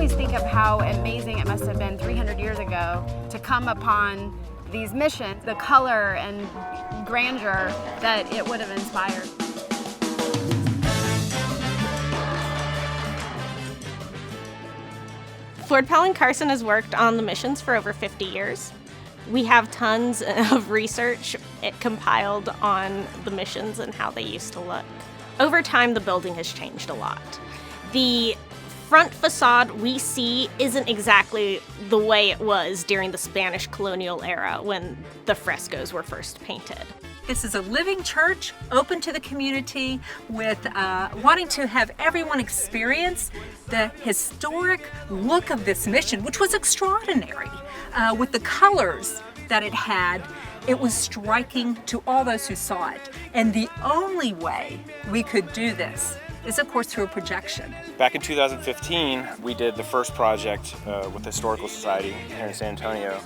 always think of how amazing it must have been 300 years ago to come upon these missions, the color and grandeur that it would have inspired. Lord Powell Carson has worked on the missions for over 50 years. We have tons of research compiled on the missions and how they used to look. Over time, the building has changed a lot. The front facade we see isn't exactly the way it was during the Spanish colonial era when the frescoes were first painted. This is a living church, open to the community, with wanting to have everyone experience the historic look of this mission, which was extraordinary. With the colors that it had, it was striking to all those who saw it. And the only way we could do this is, of course, through a projection. Back in 2015, we did the first project with the Historical Society here in San Antonio.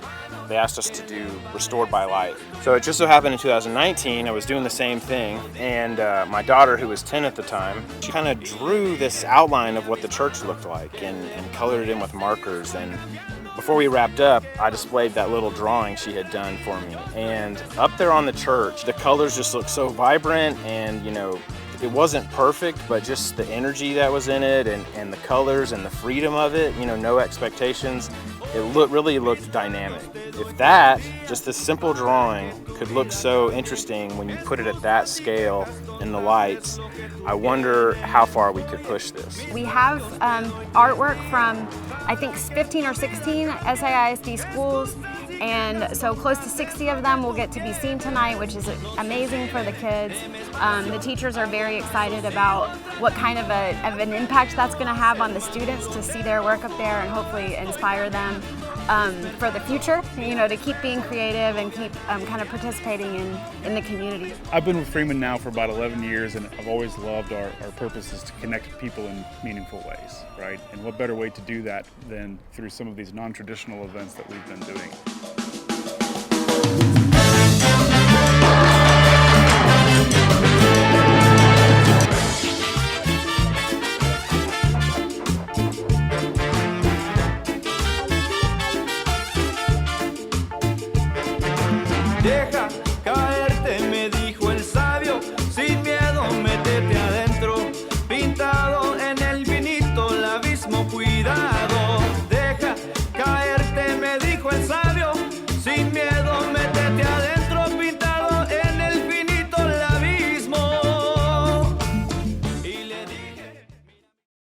They asked us to do Restored by Light. So it just so happened in 2019, I was doing the same thing, and my daughter, who was 10 at the time, she kind of drew this outline of what the church looked like and colored it in with markers. And before we wrapped up, I displayed that little drawing she had done for me. And up there on the church, the colors just looked so vibrant, and it wasn't perfect, but just the energy that was in it and the colors and the freedom of it, no expectations. It really looked dynamic. If that, just this simple drawing, could look so interesting when you put it at that scale in the lights, I wonder how far we could push this. We have artwork from, I think, 15 or 16 SAISD schools, and so close to 60 of them will get to be seen tonight, which is amazing for the kids. The teachers are very excited about what kind of an impact that's going to have on the students to see their work up there and hopefully inspire them for the future, to keep being creative and keep kind of participating in the community. I've been with Freeman now for about 11 years, and I've always loved our purpose is to connect people in meaningful ways, right? And what better way to do that than through some of these non-traditional events that we've been doing.